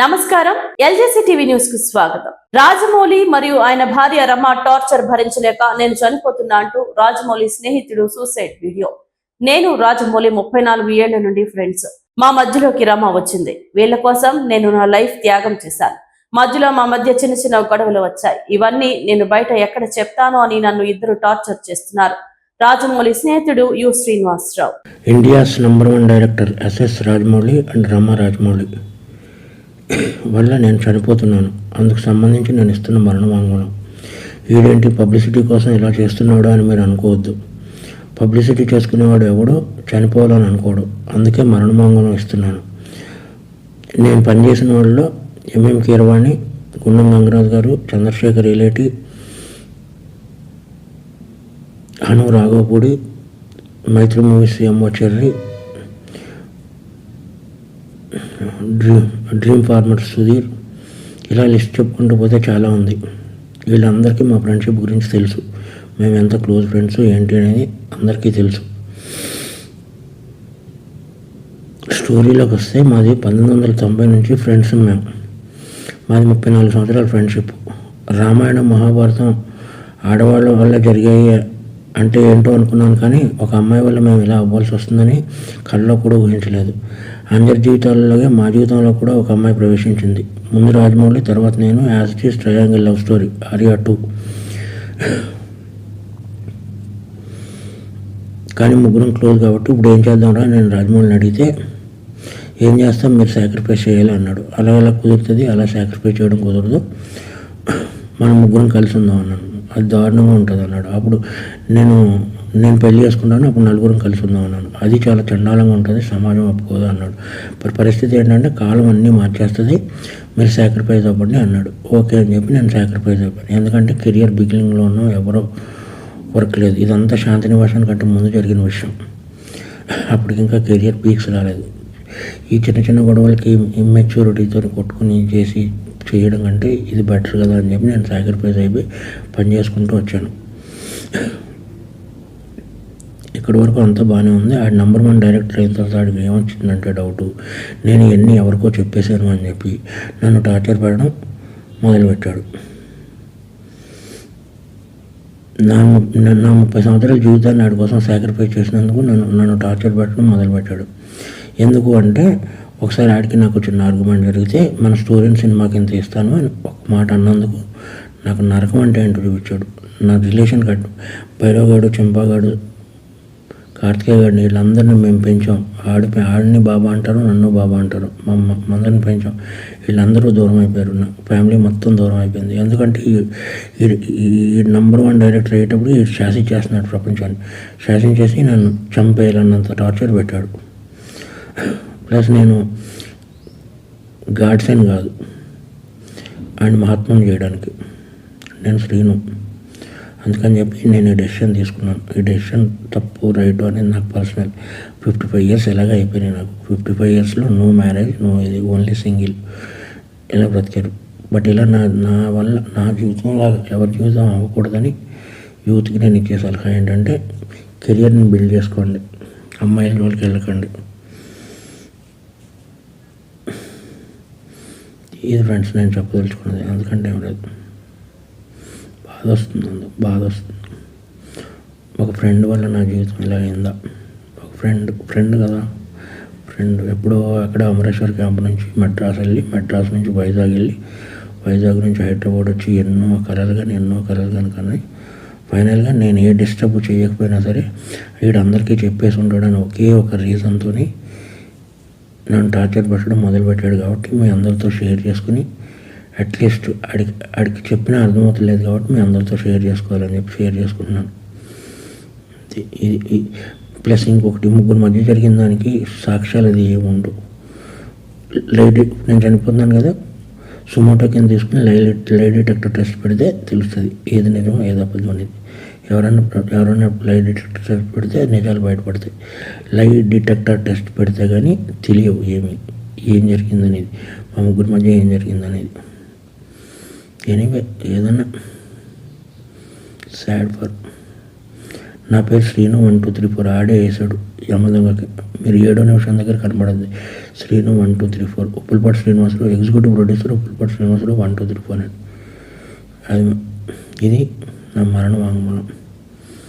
నమస్కారం. ఎల్జేసీ TV news కు స్వాగతం. రాజమౌళి మరియు ఆయన భార్య రమ టార్చర్ భరించలేక నేను చనిపోతున్నా అంటూ రాజమౌళి స్నేహితుడు సూసైడ్ వీడియో. నేను రాజమౌళి 34 ఏళ్ల నుండి ఫ్రెండ్స్. మా మధ్యలోకి రమ వచ్చింది. వీళ్ల కోసం నేను నా లైఫ్ త్యాగం చేశాను. మధ్యలో మా మధ్య చిన్న చిన్న గొడవలు వచ్చాయి. ఇవన్నీ నేను బయట ఎక్కడ చెప్తాను అని నన్ను ఇద్దరు టార్చర్ చేస్తున్నారు. రాజమౌళి స్నేహితుడు U Srinivasa Rao. India's number 1 director SS Rajamouli and Rama Rajamouli వల్ల నేను చనిపోతున్నాను. అందుకు సంబంధించి నేను ఇస్తున్న మరణ వాంగ్మూలం. వీడేంటి పబ్లిసిటీ కోసం ఇలా చేస్తున్నాడు అని మీరు అనుకోవద్దు. పబ్లిసిటీ చేసుకునేవాడు ఎవడో చనిపోవాలని అనుకోడు. అందుకే మరణ వాంగ్మూలం ఇస్తున్నాను. నేను పనిచేసిన వాళ్ళలో ఎంఎం కీరవాణి, గుండం గంగరాజు గారు, చంద్రశేఖర్ రిలేటి, హను రాఘవపూడి, మైత్రి మూవీస్ ఎంఓ చెర్రి, డ్రీమ్ ఫార్మర్ సుధీర్, ఇలా లిస్ట్ చెప్పుకుంటూ పోతే చాలా ఉంది. వీళ్ళందరికీ మా ఫ్రెండ్షిప్ గురించి తెలుసు. మేము ఎంత క్లోజ్ ఫ్రెండ్స్ ఏంటి అనేది అందరికీ తెలుసు. స్టోరీలోకి వస్తే మాది 1990 నుంచి ఫ్రెండ్స్. మాది 34 సంవత్సరాల ఫ్రెండ్షిప్. రామాయణం మహాభారతం ఆడవాళ్ళ వల్ల జరిగాయి అంటే ఏంటో అనుకున్నాను, కానీ ఒక అమ్మాయి వల్ల మేము ఇలా అవ్వాల్సి వస్తుందని కళ్ళలో కూడా ఊహించలేదు. అందరి జీవితాలలోనే మా జీవితంలో కూడా ఒక అమ్మాయి ప్రవేశించింది. ముందు రాజమౌళి, తర్వాత నేను. As it is triangle love story, Arya 2. కానీ ముగ్గురం క్లోజ్ కాబట్టి ఇప్పుడు ఏం చేద్దాంరా నేను రాజమౌళిని అడిగితే, ఏం చేస్తాం, మీరు సాక్రిఫైస్ చేయాలి అన్నాడు. అలా ఎలా కుదురుతుంది, అలా సాక్రిఫైస్ చేయడం కుదరదు, మనం ముగ్గురం కలిసి ఉందాం అన్నాను. అది దారుణంగా ఉంటుంది అన్నాడు. అప్పుడు నేను పెళ్లి చేసుకుంటాను, అప్పుడు నలుగురం కలిసి ఉందాం అన్నాను. అది చాలా చండాలంగా ఉంటుంది, సమాజం ఒప్పుకోదు అన్నాడు. పరిస్థితి ఏంటంటే కాలం అన్నీ మార్చేస్తుంది, మీరు సాక్రిఫైస్ అవ్వండి అన్నాడు. ఓకే అని చెప్పి నేను సాక్రిఫైస్ అయిపోయాను. ఎందుకంటే కెరియర్ బిగినింగ్లో ఉన్న ఎవరో వర్క్ లేదు. ఇదంతా శాంతినివాసం కంటే ముందు జరిగిన విషయం. అప్పటికి ఇంకా కెరియర్ పీక్స్ రాలేదు. ఈ చిన్న చిన్న గొడవలకి ఇమ్మెచ్యూరిటీతో కొట్టుకుని చేయడం కంటే ఇది బెటర్ కదా అని చెప్పి నేను సాక్రిఫైస్ అయిపోయి పని చేసుకుంటూ వచ్చాను. ఇక్కడి వరకు అంతా బాగానే ఉంది. ఆడ నంబర్ 1 డైరెక్టర్ అయిన తర్వాత ఆడికి ఏమొచ్చిందంటే డౌటు, నేను ఇవన్నీ ఎవరికో చెప్పేశాను అని చెప్పి నన్ను టార్చర్ పెట్టడం మొదలుపెట్టాడు. నా 30 సంవత్సరాల జీవితాన్ని ఆడి కోసం సాక్రిఫైస్ చేసినందుకు నన్ను టార్చర్ పెట్టడం మొదలుపెట్టాడు. ఎందుకు అంటే, ఒకసారి ఆడికి నాకు చిన్న ఆర్గ్యుమెంట్ జరిగితే మన స్టోరీని సినిమాకి ఇంత ఇస్తాను అని ఒక మాట అన్నందుకు నాకు నరకం అంటే ఏంటో చూపించాడు. నా రిలేషన్ కట్టు భైరవగాడు, చెంపాగాడు, కార్తికేయ గారిని, వీళ్ళందరినీ మేము పెంచాం. ఆడిని బాబా అంటారు, నన్ను బాబా అంటారు. అందరిని పెంచాం. వీళ్ళందరూ దూరం అయిపోయారు. నా ఫ్యామిలీ మొత్తం దూరం అయిపోయింది. ఎందుకంటే ఈ నంబర్ 1 డైరెక్టర్ అయ్యేటప్పుడు ఈ శాసించేస్తున్నాడు ప్రపంచాన్ని. శాసించేసి నన్ను చంపేయాలన్నంత టార్చర్ పెట్టాడు. ప్లస్ నేను గాడ్సన్ కాదు, ఆయన మహాత్మం చేయడానికి నేను శ్రీను. అందుకని చెప్పి నేను ఈ డెసిషన్ తీసుకున్నాను. ఈ డెసిషన్ తప్పు రైట్ అనేది నాకు పర్సనల్. 55 ఇయర్స్ ఎలాగ అయిపోయినాయి నాకు. 55 ఇయర్స్లో నో మ్యారేజ్, నో ఇది, ఓన్లీ సింగిల్, ఇలా బ్రతికారు. బట్ ఇలా నా వల్ల నా జీవితంలో ఎవరి జీవితం అవ్వకూడదని యూత్కి నేను ఇచ్చే సలహా ఏంటంటే, కెరియర్ని బిల్డ్ చేసుకోండి, అమ్మాయిల రోజులకి వెళ్ళకండి. ఇది ఫ్రెండ్స్ నేను చెప్పదలుచుకున్నది. ఎందుకంటే ఏం లేదు, బాధ వస్తుంది. ఒక ఫ్రెండ్ వల్ల నా జీవితం ఇలా అయిందా? ఒక ఫ్రెండ్ కదా, ఫ్రెండ్ ఎప్పుడో అక్కడ అమరేశ్వర్ క్యాంప్ నుంచి మెడ్రాస్ వెళ్ళి, మెడ్రాస్ నుంచి వైజాగ్ వెళ్ళి, వైజాగ్ నుంచి హైదరాబాద్ వచ్చి ఎన్నో కలలు కనుకన్నాయి. ఫైనల్గా నేను ఏ డిస్టర్బ్ చేయకపోయినా సరే వీడందరికీ చెప్పేసి ఉంటాడని ఒకే ఒక రీజన్తో నన్ను టార్చర్ పెట్టడం మొదలుపెట్టాడు. కాబట్టి మీ అందరితో షేర్ చేసుకుని, అట్లీస్ట్ ఆడికి చెప్పినా అర్థమవుతలేదు కాబట్టి మీ అందరితో షేర్ చేసుకోవాలని చెప్పి షేర్ చేసుకుంటున్నాను. ఇది ప్లస్ ఇంకొకటి, ముగ్గురు మధ్య జరిగిన దానికి సాక్ష్యాలు అది ఏముండు. నేను చనిపోతున్నాను కదా, సుమోటో కింద తీసుకుని లై డిటెక్టర్ టెస్ట్ పెడితే తెలుస్తుంది ఏది నిజం ఏది అబద్ధం అనేది. ఎవరైనా లై డిటెక్టర్ టెస్ట్ పెడితే నిజాలు బయటపడతాయి. లై డిటెక్టర్ టెస్ట్ పెడితే కానీ తెలియవు ఏం జరిగిందనేది, మా ముగ్గురి మధ్య ఏం జరిగిందనేది. ఎనీవే, ఏదన్నా సాడ్ ఫర్ నా పేరు శ్రీను 1 2 3 4 ఆడే వేసాడు యమదొంగకి. మీరు 7వ నిమిషం దగ్గర కనబడింది శ్రీను 1 2 3 4. ఉప్పులపాటి శ్రీనివాసరావు ఎగ్జిక్యూటివ్ ప్రొడ్యూసర్, ఉప్పులపాటి శ్రీనివాసరావు 1 2 3 4 అని. అది ఇది నా మరణ వాంగ్మూలం.